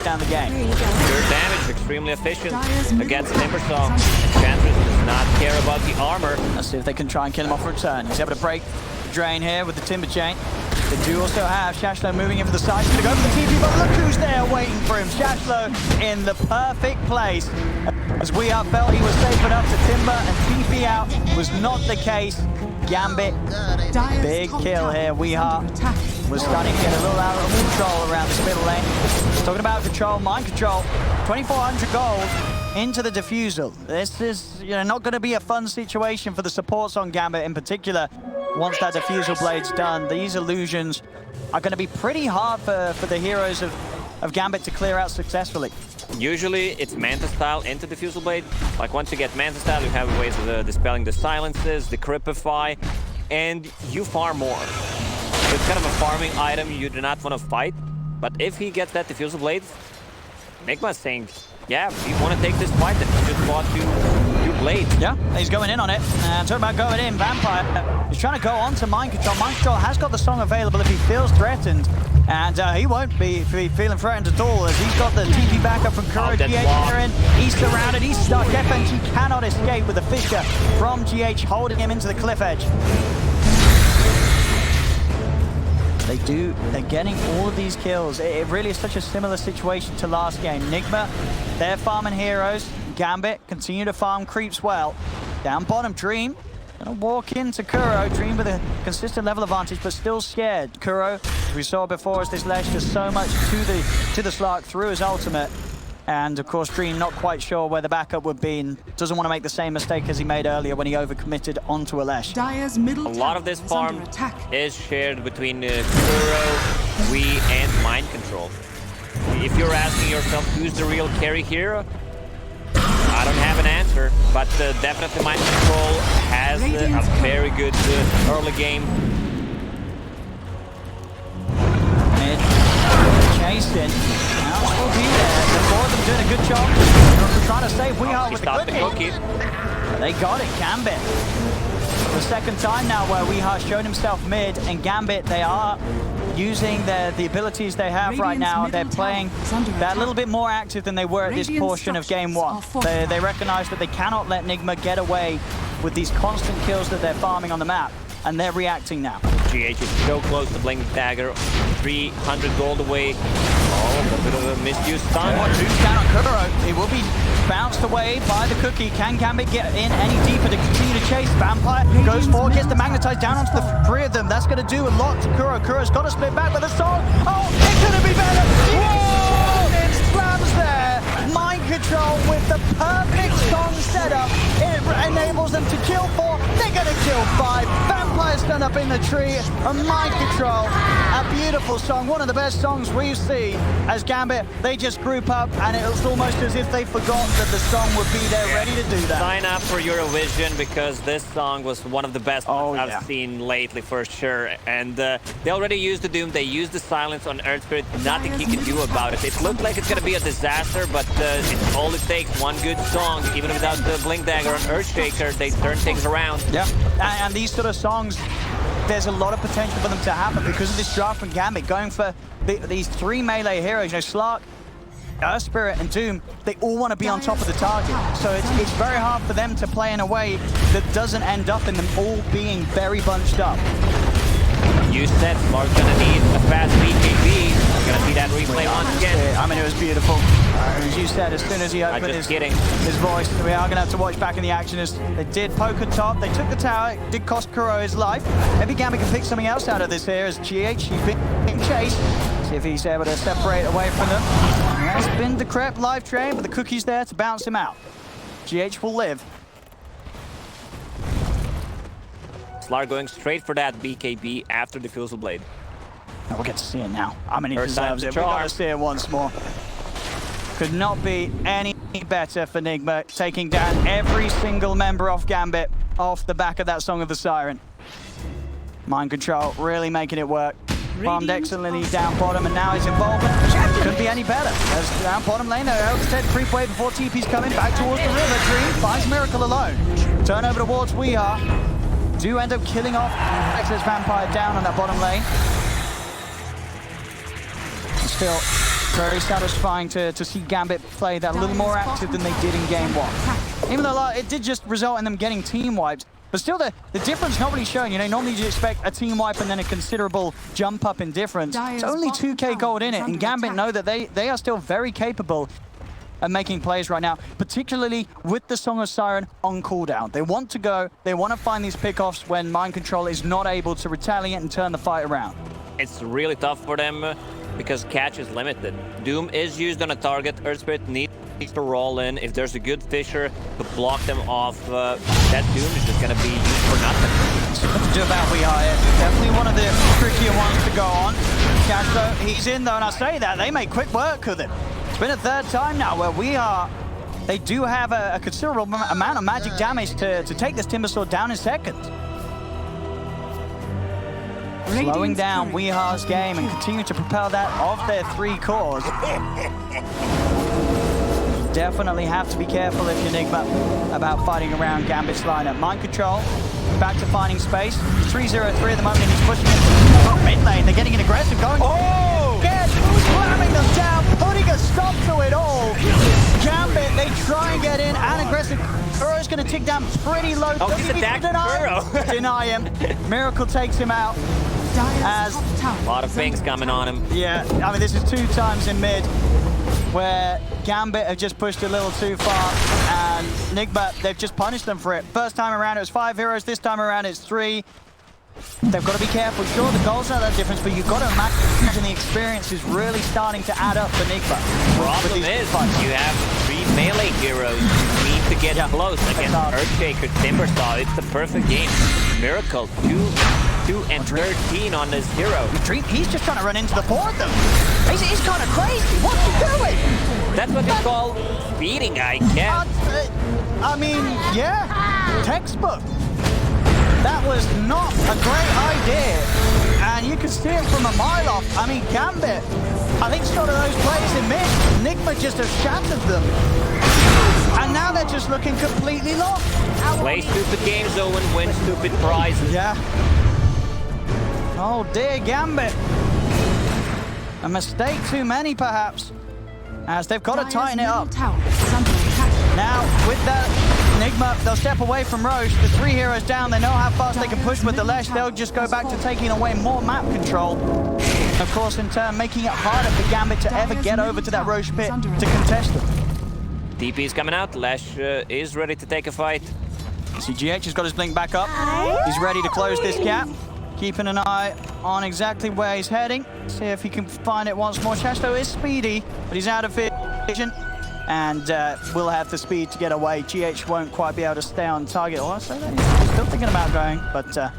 down the game. Pure damage, extremely efficient against Timbersong. Enchantress does not care about the armor. Let's see if they can try and kill him off return. He's able to break the drain here with the Timber Chain. They do also have Shashlo moving in for the side to go for the TP, but look who's there waiting for him. Shashlo in the perfect place. As we felt he was safe enough to Timber and TP out was not the case. Gambit, big kill here. Was starting to get a little out of control around this middle lane. Talking about control, mind control, 2,400 gold into the defusal. This is not going to be a fun situation for the supports on Gambit in particular. Once that defusal blade's done, these illusions are going to be pretty hard for the heroes of Gambit to clear out successfully. Usually it's Manta style into Diffusal Blade. Like once you get Manta style, you have ways of dispelling the silences, the Cripify, and you farm more. So it's kind of a farming item you do not want to fight. But if he gets that Diffusal Blade, Nigma's saying, yeah, we want to take this fight, then he just bought two blades. Yeah, he's going in on it. And talking about going in, Vampire is trying to go on to Mind Control. Mind Control has got the song available if he feels threatened. And he won't be feeling threatened at all, as he's got the TP backup from Kuro. GH here in. He's surrounded, he's stuck. FNG cannot escape with the Fissure from GH holding him into the cliff edge. They're getting all of these kills. It really is such a similar situation to last game. Nigma, they're farming heroes. Gambit continue to farm creeps well. Down bottom, Dream gonna walk into Kuro. Dream with a consistent level advantage, but still scared. Kuro, as we saw before, as this Lesh does so much to the Slark through his ultimate. And of course, Dream not quite sure where the backup would be and doesn't want to make the same mistake as he made earlier when he overcommitted onto a Lesh. A lot of this farm is shared between Kuro, we, and Mind Control. If you're asking yourself who's the real carry here, I don't have an answer, but definitely Mind Control has a very good early game. Mid chasing. Now will be there. The four of them doing a good job. They're trying to save Weehart with the cookie. They got it, Gambit. For the second time now where Weehart's shown himself mid, and Gambit, they are using the abilities they have right now. They're playing, they're a little bit more active than they were at this portion of game one. They recognize that they cannot let Nigma get away with these constant kills that they're farming on the map, and they're reacting now. GH is so close to Blink Dagger, 300 gold away. Oh, a bit of a misuse stun. Two down on Kuro. It will be bounced away by the cookie. Can Gambit get in any deeper to continue to chase? Vampire goes forward, gets the magnetized down onto the three of them. That's going to do a lot to Kuro. Kuro's got to split back with a song. Oh, it couldn't be better. Whoa! It slams there. Mind Control with the perfect song setup. It enables them to kill 4. They're going to kill 5. Vampire's done up in the tree. And Mind Control, a beautiful song. One of the best songs we've seen as Gambit. They just group up, and it was almost as if they forgot that the song would be there ready to do that. Sign up for Eurovision, because this song was one of the best I've seen lately for sure. And they already used the Doom, they used the silence on Earth Spirit, nothing he can do about it. It looked like it's gonna be a disaster, but it's all it takes, one good song. Even without the Blink Dagger and Earthshaker, they turn things around. Yeah, and these sort of songs, there's a lot of potential for them to happen because of this draft from Gambit, going for these 3 melee heroes. Slark, Earth Spirit, and Doom, they all want to be on top of the target. So it's very hard for them to play in a way that doesn't end up in them all being very bunched up. You said Slark's gonna need a fast BKB. We're gonna see that replay once again. I mean, it was beautiful. As you said, as soon as he opened his voice, we are gonna have to watch back in the action as they did poke on top. They took the tower, it did cost Kuro his life. Maybe Gambit can pick something else out of this here as GH, he's being chased. See if he's able to separate away from them. That's been decrepit live train, but the cookie's there to bounce him out. GH will live. Slark going straight for that BKB after the Diffusal Blade. And we'll get to see it now. I mean, he deserves it. We've got to see it once more. Could not be any better for Nigma, taking down every single member of Gambit off the back of that Song of the Siren. Mind Control really making it work. Farmed excellently down bottom, and now his involvement couldn't be any better. As down bottom lane, Elstead creep wave before TP's coming back towards the river. Dream finds Miracle alone. Turn over towards Weehart. Do end up killing off Access Vampire down on that bottom lane. Still Very satisfying to see Gambit play that a little more active than they did in game one. Even though it did just result in them getting team wiped, but still the difference not really showing. You know, normally you expect a team wipe and then a considerable jump up in difference. It's only 2k gold in it, and Gambit know that they are still very capable of making plays right now, particularly with the Song of Siren on cooldown. They want to go, they want to find these pickoffs when Mind Control is not able to retaliate and turn the fight around. It's really tough for them because catch is limited. Doom is used on a target. Earth Spirit needs to roll in. If there's a good Fisher to block them off, that Doom is just going to be used for nothing. What to do about We Are? Definitely one of the trickier ones to go on. Cashflow, he's in though, and I say that, they make quick work with him. It's been a third time now where We Are, they do have a considerable amount of magic damage to take this Timbersword down in seconds. Slowing down Weehar's game and continuing to propel that of their 3 cores. Definitely have to be careful if you're Nigma about fighting around Gambit's lineup. Mind Control, back to finding space. 3-0-3 at the moment, and he's pushing it top mid lane. They're getting it aggressive, going. Oh! Again, slamming them down, putting a stop to it all. Gambit, they try and get in, and aggressive. Kuro's going to tick down pretty low. Oh, he's attacked Kuro. Deny him. Miracle takes him out. As a lot of things coming on him. Yeah, I mean, this is 2 times in mid where Gambit have just pushed a little too far, and Nigma, they've just punished them for it. First time around it was 5 heroes, this time around it's 3. They've got to be careful. Sure, the goals are that difference, but you've got to imagine the experience is really starting to add up for Nigma. Problem is, you have 3 melee heroes who need to get close against Earthshaker, Timbersaw. It's the perfect game. Miracle, 2 and 13 on this hero. Dream, he's just trying to run into the 4 of them. He's kind of crazy. What's he doing? That's what they call speeding, I guess. I mean, yeah, textbook. That was not a great idea, and you can see it from a mile off. I mean, Gambit, I think sort of those players in mid, Nigma just have shattered them, and now they're just looking completely lost. Play stupid games, Owen, win stupid prizes. Yeah. Oh dear, Gambit. A mistake too many, perhaps, as they've got to tighten it up. Now, with that, Nigma, they'll step away from Roche. The 3 heroes down, they know how fast they can push with the Lesh. They'll just go back to taking away more map control. Of course, in turn, making it harder for Gambit to ever get over to that Roche pit to contest them. DP is coming out. Lesh is ready to take a fight. CGH has got his blink back up. He's ready to close this gap. Keeping an eye on exactly where he's heading. See if he can find it once more. Shashto is speedy, but he's out of vision. And will have the speed to get away. GH won't quite be able to stay on target. Oh, I say that. He's still thinking about going, but no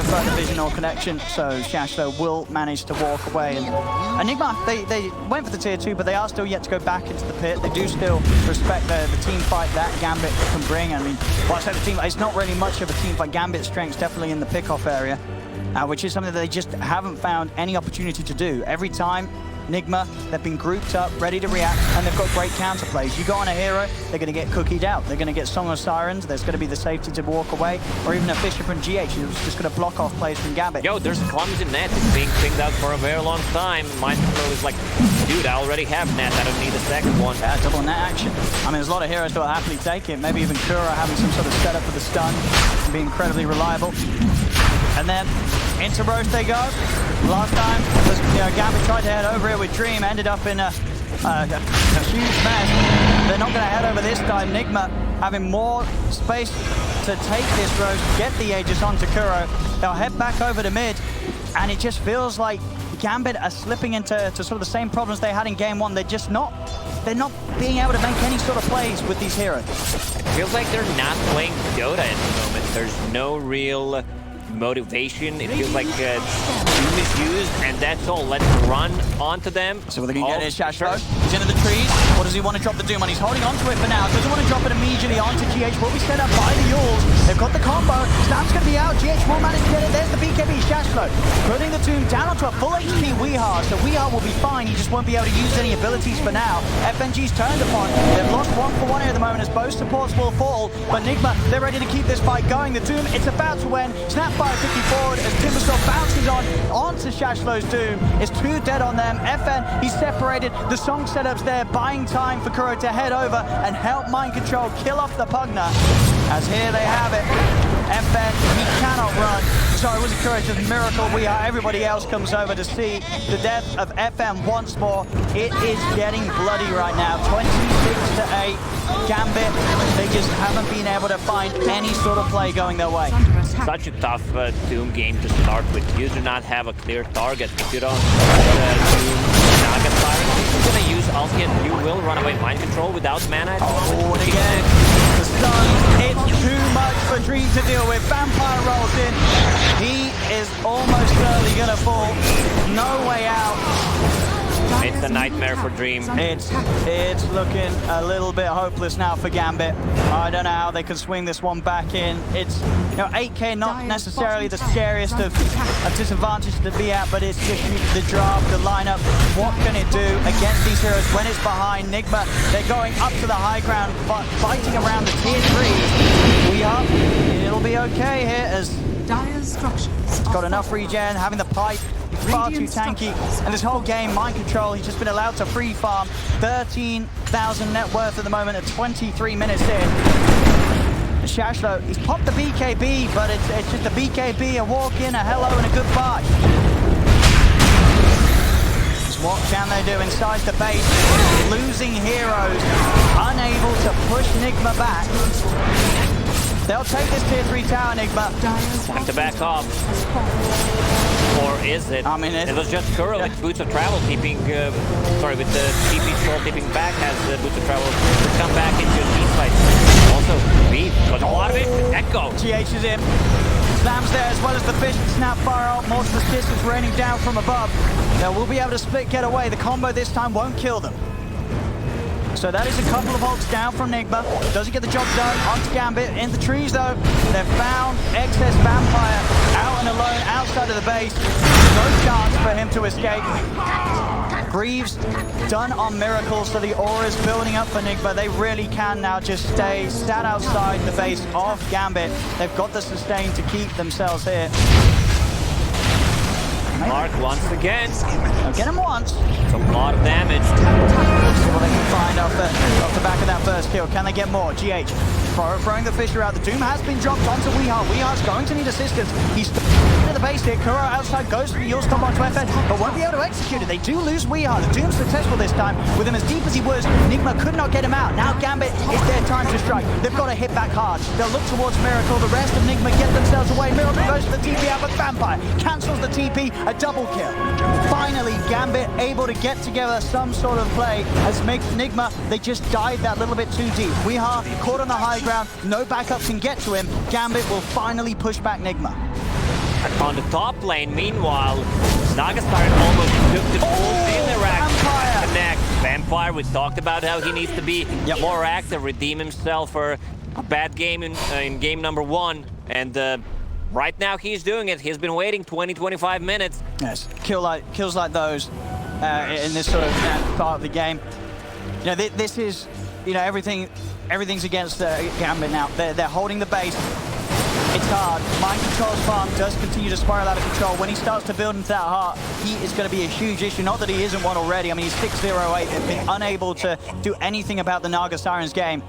further vision or connection. So Shashto will manage to walk away. And Nigma, they went for the tier 2, but they are still yet to go back into the pit. They do still respect the team fight that Gambit can bring. I mean, well, I say the team, it's not really much of a team fight. Gambit's strength's definitely in the pickoff area, which is something that they just haven't found any opportunity to do. Every time Nigma, they've been grouped up, ready to react, and they've got great counterplays. You go on a hero, they're going to get cookied out. They're going to get Song of Sirens, there's going to be the safety to walk away, or even a Fisher from GH who's just going to block off plays from Gambit. Yo, there's a clumsy net. It's being pinged out for a very long time. Mind Control is like, dude, I already have net. I don't need a second one. Yeah, double net action. I mean, there's a lot of heroes that will happily take it. Maybe even Kuro having some sort of setup for the stun and be incredibly reliable. And then into Roche they go. Last time, Gambit tried to head over here with Dream, ended up in a huge mess. They're not going to head over this time. Nigma having more space to take this Roche, get the Aegis onto Kuro. They'll head back over to mid, and it just feels like Gambit are slipping into sort of the same problems they had in game 1. They're not being able to make any sort of plays with these heroes. It feels like they're not playing Dota at the moment. There's no real motivation. It feels like Doom is used, and that's all. Let's run onto them. So what they can get is Shashlo. He's into the trees. What does he want to drop the Doom on? He's holding onto it for now. Doesn't want to drop it immediately onto GH. Will be set up by the Yules. They've got the combo. Snap's going to be out. GH won't manage to get it. There's the BKB Shashlo. Putting the Doom down onto a full HP Weehar. So Weehar will be fine. He just won't be able to use any abilities for now. FNG's turned upon. They've lost 1-for-1 here at the moment as both supports will fall. But Nigma, they're ready to keep this fight going. The Doom, it's about to win. Snap fire 50 forward as Timbersaw bounces on onto Shashlow's Doom. It's 2 dead on them. FN, he's separated. The song setup's there, buying time for Kuro to head over and help Mind Control kill off the Pugner. As here they have it. FN, he cannot run. Sorry, it was a courageous miracle. Everybody else comes over to see the death of FN once more. It is getting bloody right now. 26-8. Gambit, they just haven't been able to find any sort of play going their way. Such a tough Doom game to start with. You do not have a clear target. If you don't Doom Naga Siren, you're gonna use ulti and you will run away Mind Control without mana. Oh, and again, the stun, it's too much for Dream to deal with. Vampire rolls in. He is almost certainly gonna fall. No way out. It's a nightmare for Dream. It's looking a little bit hopeless now for Gambit. I don't know how they can swing this one back in. It's, 8K not necessarily the scariest of disadvantages to be at, but it's just the draft, the lineup. What can it do against these heroes when it's behind? Nigma, they're going up to the high ground, but fighting around the tier 3. We up. It'll be okay here as it's got enough regen, having the pipe. Far too tanky, and this whole game, Mind Control, he's just been allowed to free farm. 13,000 net worth at the moment at 23 minutes in. Shashlo, he's popped the BKB, but it's just a BKB, a walk-in, a hello, and a goodbye. So what can they do inside the base? Losing heroes, unable to push Nigma back. They'll take this tier 3 tower, Nigma. Time to back off. Or is it? I mean, it was just Kuro with Boots of Travel keeping, with the TP Troll keeping back, has Boots of Travel to come back into a team fight. Also, Beef got a lot of it. Echo. GH is in. Slams there as well as the fish and snap fire out. Monstrous kisses raining down from above. They will be able to split get away. The combo this time won't kill them. So that is a couple of ults down from Nigma. Doesn't get the job done. Onto Gambit. In the trees, though, they've found excess Vampire out and alone outside of the base. No chance for him to escape. Greaves done on Miracle, so the aura is building up for Nigma. They really can now just stay sat outside the base of Gambit. They've got the sustain to keep themselves here. Mark once again. Now get him once. It's a lot of damage. See what they can find off the back of that first kill. Can they get more? GH throwing the Fisher out. The Doom has been dropped onto Weeheart. Weeheart's going to need assistance. He's into the base here. Kuro outside goes for the Yule Stomp onto FN, but won't be able to execute it. They do lose Weeheart. The Doom's successful this time. With him as deep as he was, Nigma could not get him out. Now Gambit, it's their time to strike. They've got to hit back hard. They'll look towards Miracle. The rest of Nigma get themselves away. Miracle goes for the TP out, but Vampire cancels the TP. A double kill. Finally, Gambit able to get together some sort of play as Nigma, they just died that little bit too deep. Weeheart caught on the high ground. No backup can get to him. Gambit will finally push back Nigma. On the top lane, meanwhile, Naga Siren almost took the full interaction. Vampire! Connect. Vampire, we talked about how he needs to be more active, redeem himself for a bad game in game number 1. And right now he's doing it. He's been waiting 20-25 minutes. Yes, kills like those in this sort of part of the game. This is, everything's against Gambit now. They're holding the base. It's hard. Mind Control's farm does continue to spiral out of control. When he starts to build into that heart, he is going to be a huge issue. Not that he isn't one already. I mean, he's 6-0-8. They've been unable to do anything about the Naga Siren's game.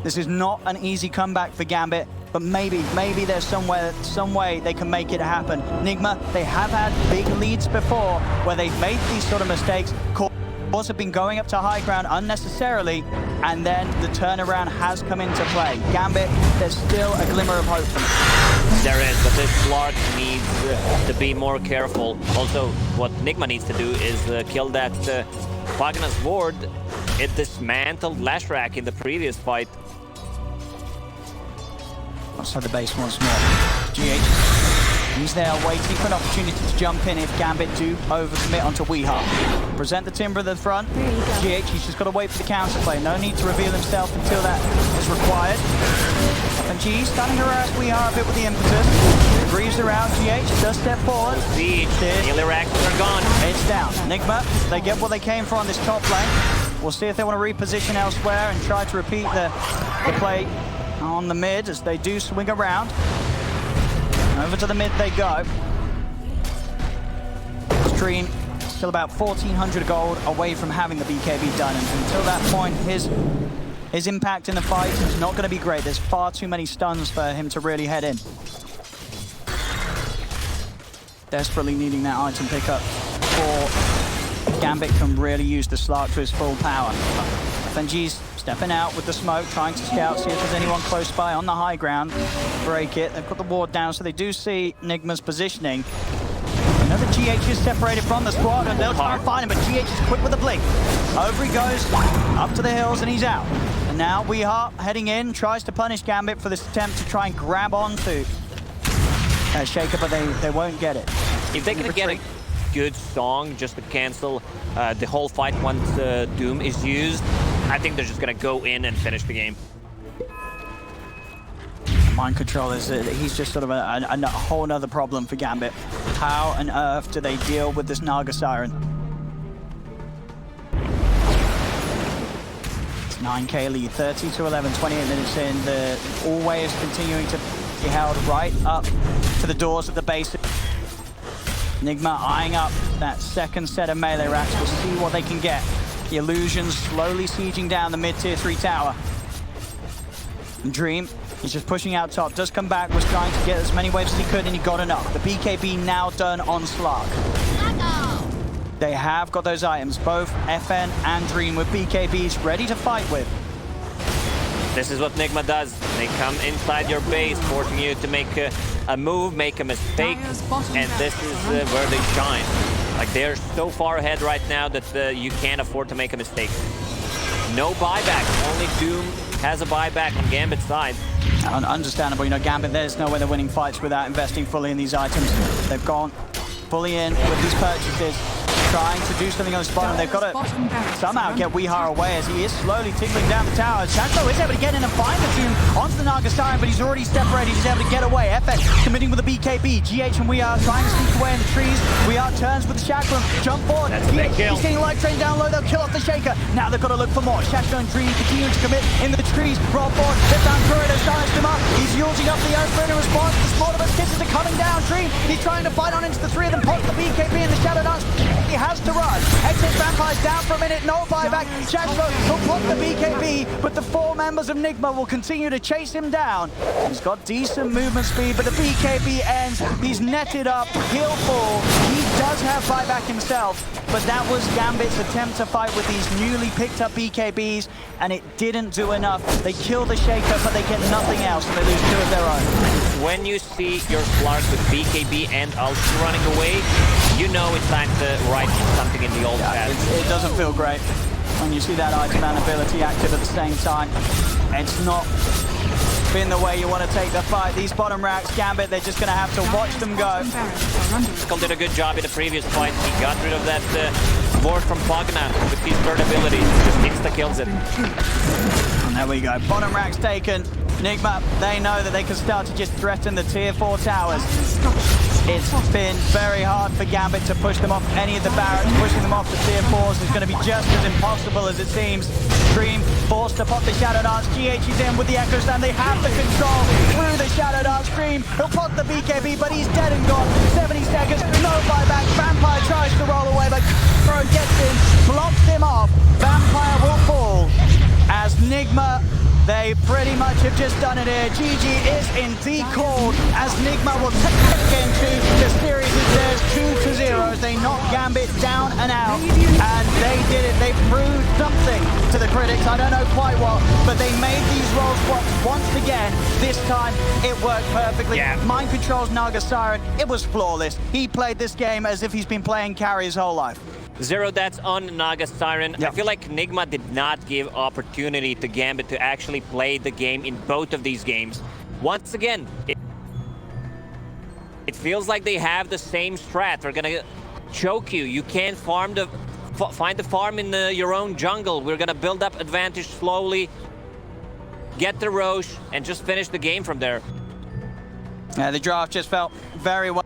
This is not an easy comeback for Gambit, but maybe there's some way they can make it happen. Nigma, they have had big leads before where they've made these sort of mistakes. Cores have been going up to high ground unnecessarily, and then the turnaround has come into play. Gambit, there's still a glimmer of hope for them. There is, but this Slark needs to be more careful. Also, what Nigma needs to do is kill that Pagna's ward. It dismantled Lashrak in the previous fight. Outside the base once more. GH, he's there waiting for an opportunity to jump in if Gambit do overcommit onto Weeheart. Present the Timber at the front. GH, he's just got to wait for the counterplay. No need to reveal himself until that is required. And G starting to harass Weeheart a bit with the impetus. Greaves around, GH does step forward. Siege, the reactors are gone. It's down. Nigma, they get what they came for on this top lane. We'll see if they want to reposition elsewhere and try to repeat the play on the mid as they do swing around. Over to the mid they go. Dream still about 1,400 gold away from having the BKB done, and until that point, his impact in the fight is not going to be great. There's far too many stuns for him to really head in. Desperately needing that item pickup before Gambit can really use the Slark to his full power. FNG's stepping out with the smoke, trying to scout, see if there's anyone close by on the high ground. Break it. They've got the ward down, so they do see Nigma's positioning. Another GH is separated from the squad, and they'll try and find him, but GH is quick with the blink. Over he goes, up to the hills, and he's out. And now Weeheart heading in, tries to punish Gambit for this attempt to try and grab onto Shaker, but they won't get it. If they can get a good song just to cancel the whole fight once Doom is used, I think they're just gonna go in and finish the game. Mind control is he's just sort of a whole nother problem for Gambit. How on earth do they deal with this Naga Siren? It's 9k lead, 30 to 11, 28 minutes in. The always continuing to be held right up to the doors of the base. Nigma eyeing up that second set of melee racks to see what they can get. The illusions slowly sieging down the mid-tier 3 tower. And Dream, he's just pushing out top, does come back, was trying to get as many waves as he could, and he got enough. The BKB now done on Slark. They have got those items, both FN and Dream with BKBs ready to fight with. This is what Nigma does. They come inside your base, forcing you to make a move, make a mistake, and this is where they shine. Like, they're so far ahead right now that you can't afford to make a mistake. No buyback, only Doom has a buyback on Gambit's side. Understandable, you know, Gambit, there's no way they're winning fights without investing fully in these items. They've gone fully in with these purchases, trying to do something on the spot, and they've got to somehow get Weeheart away as he is slowly tickling down the tower. Shaxlo is able to get in and find the Doom onto the Naga Siren, but he's already separated. He's able to get away. FX committing with the BKB. GH and Weeheart trying to sneak away in the trees. Weeheart turns with the Shackram, jump forward. GH, he's getting light train down low. They'll kill off the Shaker. Now they've got to look for more. Shaxlo and Dream continuing to commit in the trees. Roll forward. They found Corridor, silenced him up. He's using up the Earthburn in response. The Slaughterous Kisses are coming down. Dream, he's trying to fight on into the 3 of them. Pops the BKB in the Shadow Dance. He has to run. Exit Vampire's down for a minute, no buyback. Shaxlo will pop the BKB, but the 4 members of Nigma will continue to chase him down. He's got decent movement speed, but the BKB ends. He's netted up, he'll fall. He does have buyback himself, but that was Gambit's attempt to fight with these newly picked up BKBs, and it didn't do enough. They kill the Shaker, but they get nothing else, and they lose 2 of their own. When you see your Slark with BKB and Ultra running away, you know it's time to write something in the old pad. It doesn't feel great when you see that item and ability active at the same time. It's not been the way you want to take the fight. These bottom racks, Gambit, they're just going to have to watch them go. Skull did a good job in the previous fight. He got rid of that board from Pogna with his third ability. Just insta-kills it. And there we go. Bottom racks taken. Nigma, they know that they can start to just threaten the tier 4 towers. It's been very hard for Gambit to push them off any of the barracks. Pushing them off the tier 4s is going to be just as impossible as it seems. Dream forced to pop the Shadow Dance. GH is in with the Echo Stand. They have the control through the Shadow Dance. Dream, he'll pop the BKB, but he's dead and gone. 70 seconds, no buyback. Vampire tries to roll away, but Throw gets in, blocks him off. Vampire will fall as Nigma, they pretty much have just done it here. GG is indeed called as Nigma will take game 2. The series is theirs 2-0 as they knock Gambit down and out. And they did it. They proved something to the critics. I don't know quite what, but they made these roll swaps once again. This time it worked perfectly. Yeah. Mind controls Naga Siren. It was flawless. He played this game as if he's been playing carry his whole life. 0 deaths on Naga Siren. Yeah. I feel like Nigma did not give opportunity to Gambit to actually play the game in both of these games. Once again, it feels like they have the same strat. They're gonna choke you. You can't farm find the farm in your own jungle. We're gonna build up advantage slowly, get the Roche, and just finish the game from there. Yeah, the draft just felt very well.